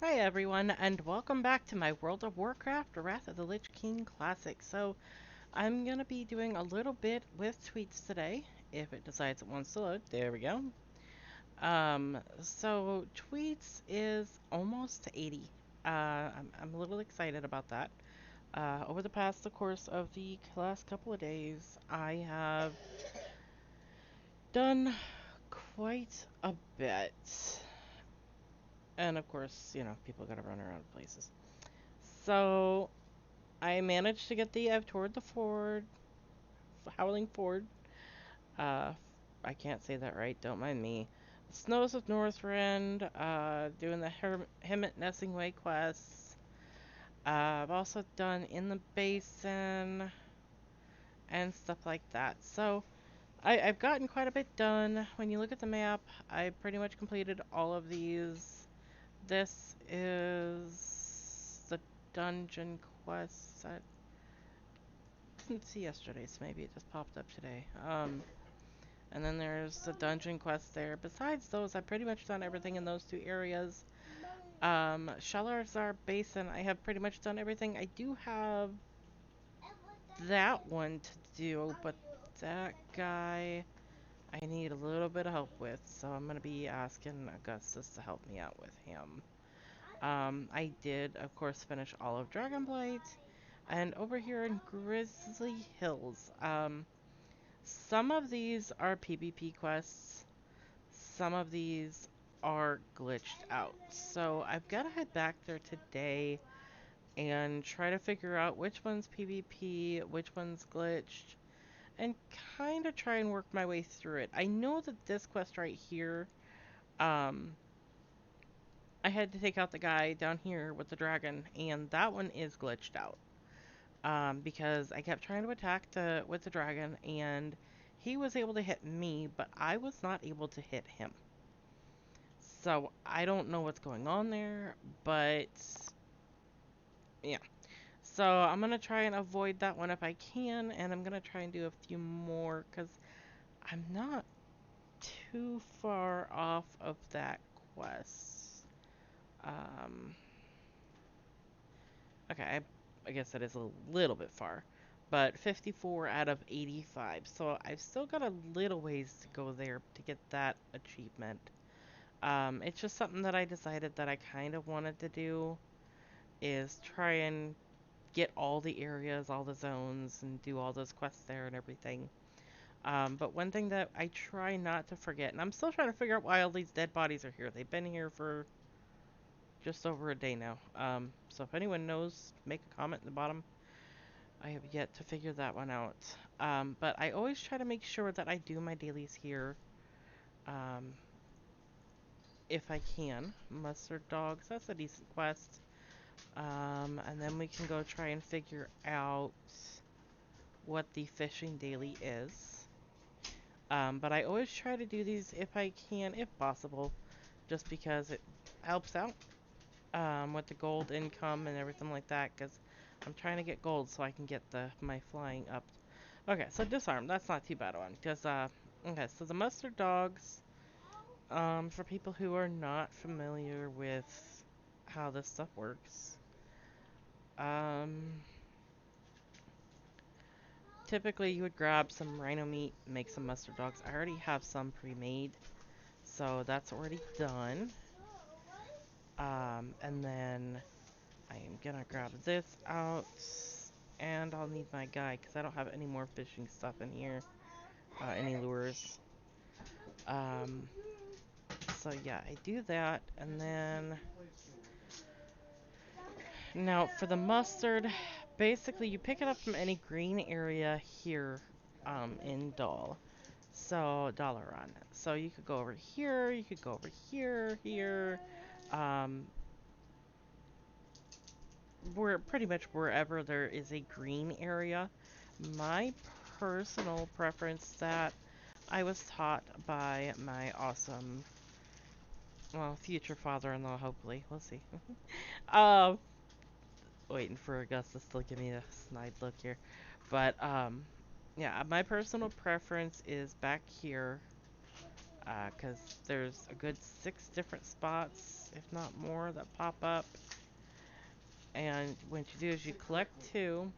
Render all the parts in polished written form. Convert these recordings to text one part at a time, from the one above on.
Hi everyone, and welcome back to my World of Warcraft Wrath of the Lich King Classic. So, I'm going to be doing a little bit with tweets today, if it decides it wants to load. There we go. So tweets is almost to 80. I'm a little excited about that. Over the past, of course, of the last couple of days, I have done quite a bit. And of course, people gotta run around places. So, I managed to get the Ev toward the Ford, Howling Ford. Uh, I can't say that right, don't mind me. Snows of Northrend, doing the Hemet Nessing Way quests. I've also done In the Basin and stuff like that. So, I've gotten quite a bit done. When you look at the map, I pretty much completed all of these. This is the dungeon quest. I didn't see yesterday, so maybe it just popped up today. And then there's the dungeon quest there. Besides those, I've pretty much done everything in those two areas. Shalarzar Basin, I have pretty much done everything. I do have that one to do, but that guy I need a little bit of help with, so I'm gonna be asking Augustus to help me out with him. I did, of course, finish all of Dragonblight, and over here in Grizzly Hills, some of these are PvP quests, some of these are glitched out. So I've got to head back there today and try to figure out which one's PvP, which one's glitched, and kind of try and work my way through it. I know that this quest right here, um, I had to take out the guy down here with the dragon, and that one is glitched out. Because I kept trying to attack with the dragon, and he was able to hit me, but I was not able to hit him. So I don't know what's going on there, but yeah. So I'm gonna try and avoid that one if I can, and I'm gonna try and do a few more because I'm not too far off of that quest. Um, okay, I guess that is a little bit far, but 54 out of 85. So I've still got a little ways to go there to get that achievement. It's just something that I decided that I kind of wanted to do is try and get all the areas, all the zones, and do all those quests there and everything. But one thing that I try not to forget, and I'm still trying to figure out why all these dead bodies are here. They've been here for just over a day now. So if anyone knows, make a comment in the bottom. I have yet to figure that one out. But I always try to make sure that I do my dailies here. Um, if I can. Mustard dogs, that's a decent quest. And then we can go try and figure out what the fishing daily is. But I always try to do these if I can, if possible, just because it helps out with the gold income and everything like that. Because I'm trying to get gold so I can get my flying up. Okay, so disarm. That's not too bad one. Because okay, so the mustard dogs. For people who are not familiar with how this stuff works, um, typically you would grab some rhino meat, make some mustard dogs. I already have some pre-made, so that's already done. And then I am gonna grab this out, and I'll need my guy because I don't have any more fishing stuff in here, any lures. Um, so yeah, I do that, and then now for the mustard, basically you pick it up from any green area here, in Dalaran. So you could go over here, you could go over here, here, um, where pretty much wherever there is a green area. My personal preference that I was taught by my awesome, well, future father-in-law, hopefully. We'll see. um, Waiting for Augustus to give me a snide look here. But, yeah, my personal preference is back here, because there's a good 6 different spots if not more, that pop up. And what you do is you collect two,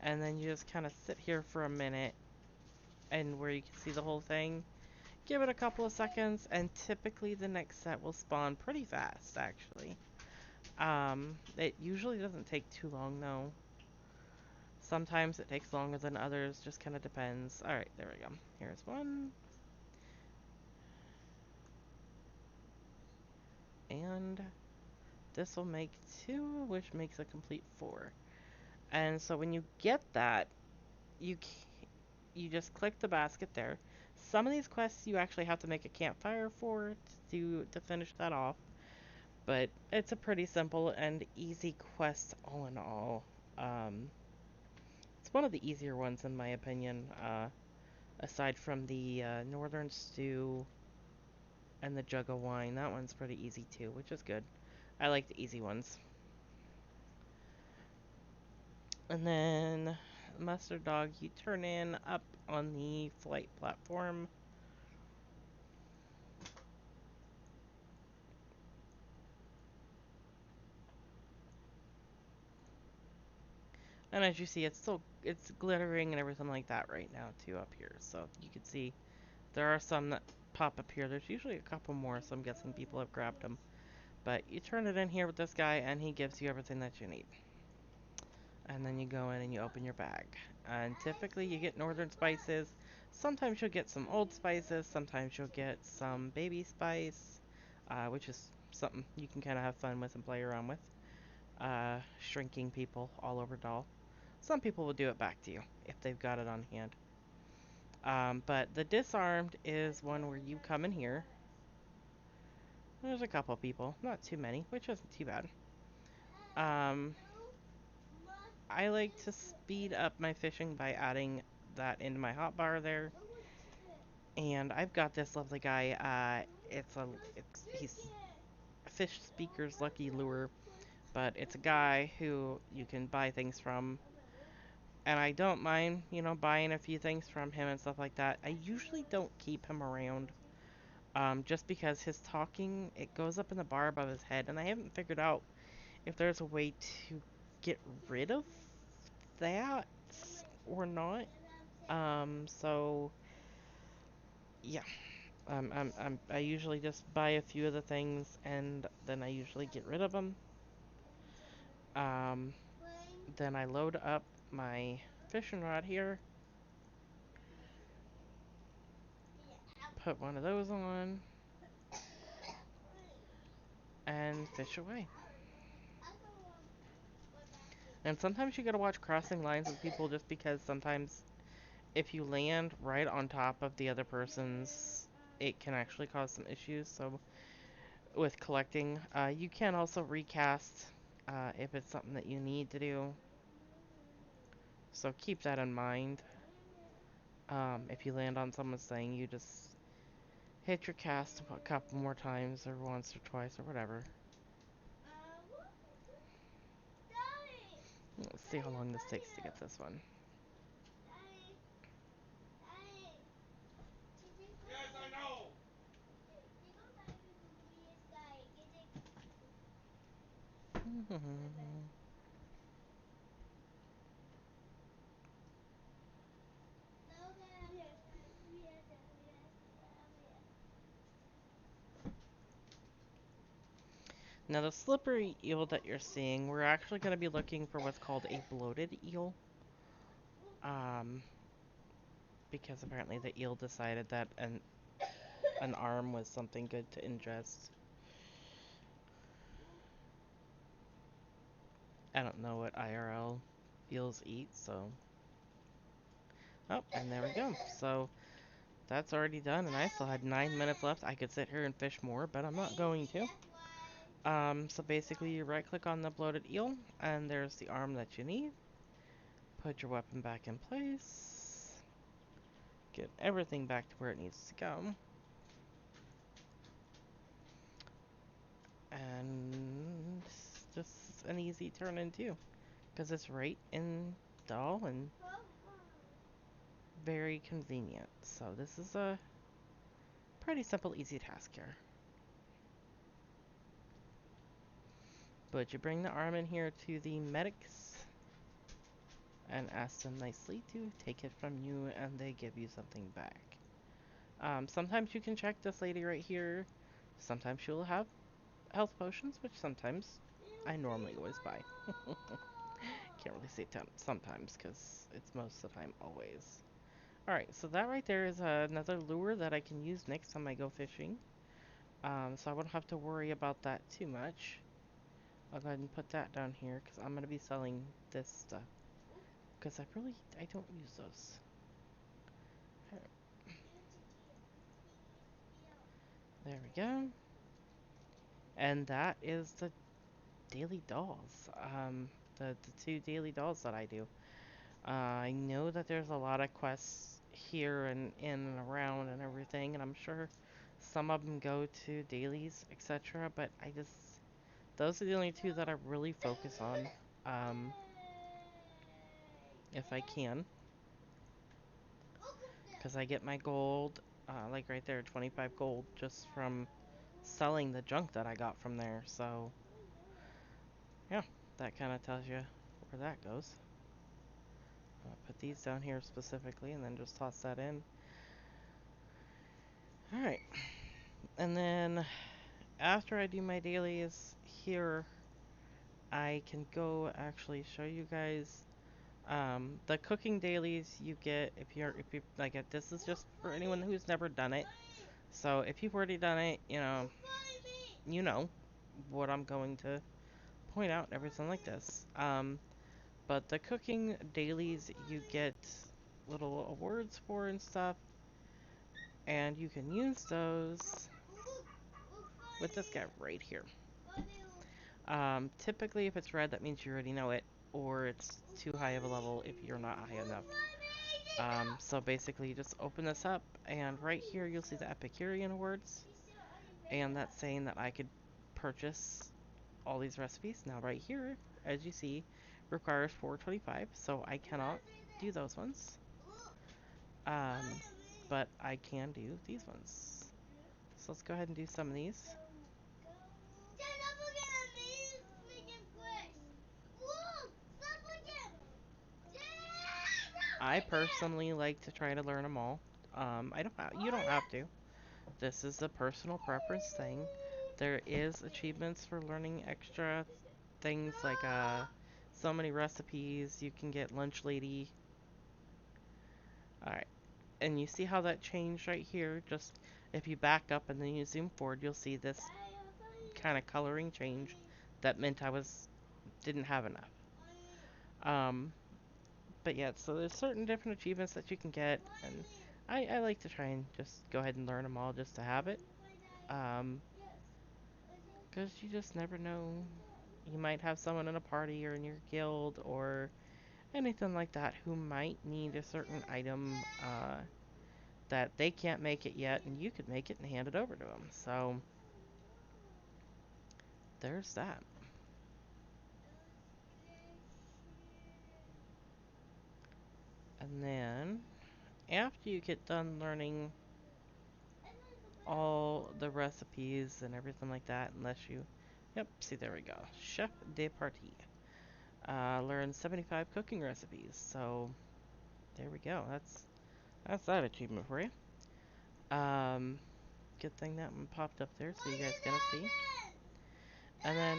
and then you just kind of sit here for a minute, and where you can see the whole thing. Give it a couple of seconds, and typically the next set will spawn pretty fast, actually. It usually doesn't take too long, though. Sometimes it takes longer than others, just kind of depends. Alright, there we go. Here's one. And this will make two, which makes a complete four. And so when you get that, you you just click the basket there. Some of these quests you actually have to make a campfire for to finish that off, but it's a pretty simple and easy quest all in all. It's one of the easier ones in my opinion, aside from the Northern Stew and the Jug of Wine. That one's pretty easy too, which is good. I like the easy ones. And then Mustard Dog, you turn in up on the flight platform. And as you see, it's glittering and everything like that right now too up here. So you can see there are some that pop up here. There's usually a couple more, so I'm guessing people have grabbed them. But you turn it in here with this guy, and he gives you everything that you need. And then you go in and you open your bag. And typically you get northern spices. Sometimes you'll get some old spices. Sometimes you'll get some baby spice, which is something you can kind of have fun with and play around with. Shrinking people all over doll. Some people will do it back to you if they've got it on hand. But the disarmed is one where you come in here. There's a couple people, not too many, which isn't too bad. Um, I like to speed up my fishing by adding that into my hotbar there. And I've got this lovely guy. He's Fish Speaker's Lucky Lure, but it's a guy who you can buy things from. And I don't mind, buying a few things from him and stuff like that. I usually don't keep him around, just because his talking, it goes up in the bar above his head, and I haven't figured out if there's a way to get rid of that or not. So yeah, I usually just buy a few of the things and then I usually get rid of them. Um, then I load up my fishing rod here, put one of those on, and fish away. And sometimes you gotta watch crossing lines with people just because sometimes if you land right on top of the other person's, it can actually cause some issues. So with collecting, you can also recast if it's something that you need to do. So keep that in mind. If you land on someone's thing, you just hit your cast a couple more times, or once or twice, or whatever. Let's see how long this takes to get this one. Now the slippery eel that you're seeing, we're actually going to be looking for what's called a bloated eel. Because apparently the eel decided that an arm was something good to ingest. I don't know what IRL eels eat, so... Oh, and there we go. So, that's already done, and I still had 9 minutes left. I could sit here and fish more, but I'm not going to. So basically you right click on the bloated eel, and there's the arm that you need. Put your weapon back in place. Get everything back to where it needs to go. And just an easy turn in too, because it's right in doll and very convenient. So this is a pretty simple, easy task here. But you bring the arm in here to the medics and ask them nicely to take it from you, and they give you something back. Sometimes you can check this lady right here. Sometimes she'll have health potions, which sometimes I normally always buy. Can't really say sometimes because it's most of the time always. Alright, so that right there is another lure that I can use next time I go fishing. So I won't have to worry about that too much. I'll go ahead and put that down here because I'm going to be selling this stuff. Because I don't use those. There we go. And that is the daily dolls. The two daily dolls that I do. I know that there's a lot of quests here and in and around and everything, and I'm sure some of them go to dailies, etc. But those are the only two that I really focus on, if I can, because I get my gold, like right there, 25 gold just from selling the junk that I got from there. So, yeah, that kind of tells you where that goes. I'll put these down here specifically and then just toss that in. Alright, and then after I do my dailies here, I can go actually show you guys the cooking dailies you get if you like it. This is just for anyone who's never done it. So if you've already done it, you know what I'm going to point out and everything like this. But the cooking dailies you get little awards for and stuff, and you can use those with this guy right here. Typically, if it's red, that means you already know it, or it's too high of a level if you're not high enough. So basically, you just open this up, and right here you'll see the Epicurean Awards, and that's saying that I could purchase all these recipes. Now, right here, as you see, requires 425, so I cannot do those ones. But I can do these ones. So let's go ahead and do some of these. I personally like to try to learn them all. You don't have to. This is a personal preference thing. There is achievements for learning extra things like so many recipes. You can get lunch lady. Alright. And you see how that changed right here? Just if you back up and then you zoom forward, you'll see this kind of coloring change. That meant didn't have enough. But yeah, so there's certain different achievements that you can get, and I like to try and just go ahead and learn them all just to have it. Because you just never know. You might have someone in a party or in your guild or anything like that who might need a certain item that they can't make it yet, and you could make it and hand it over to them. So, there's that. And then, after you get done learning all the recipes and everything like that, unless you... Yep, see, there we go. Chef de Partie. Learn 75 cooking recipes. So, there we go. That's that achievement for you. Good thing that one popped up there so you guys can see. And then,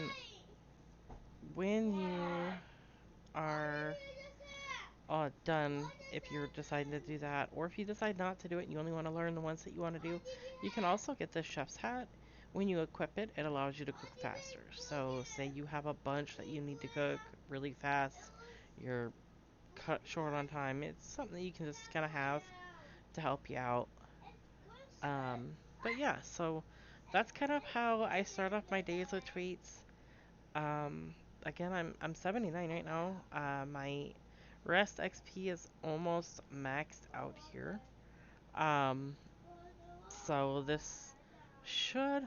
when you are done, if you're deciding to do that, or if you decide not to do it and you only want to learn the ones that you want to do, you can also get the chef's hat. When you equip it, it allows you to cook faster. So say you have a bunch that you need to cook really fast, you're cut short on time, it's something that you can just kind of have to help you out. But yeah, so that's kind of how I start off my days with tweets. Again, I'm 79 right now. My rest XP is almost maxed out here. Um, so this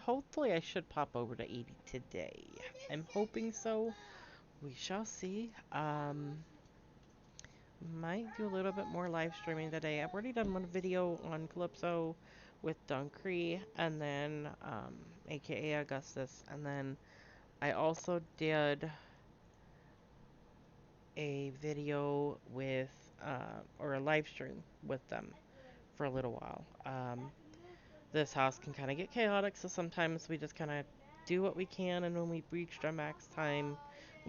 hopefully I should pop over to 80 today. I'm hoping so. We shall see. Might do a little bit more live streaming today. I've already done one video on Calypso with Duncree, and then, aka Augustus, and then I also did a video with, or a live stream with them for a little while. This house can kind of get chaotic, so sometimes we just kind of do what we can, and when we've reached our max time,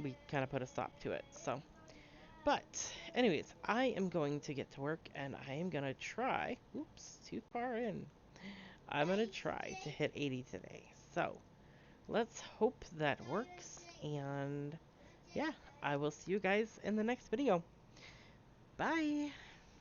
we kind of put a stop to it. So, but, anyways, I am going to get to work, and I am going to try, oops, too far in. I'm going to try to hit 80 today. So, let's hope that works, and yeah, I will see you guys in the next video. Bye!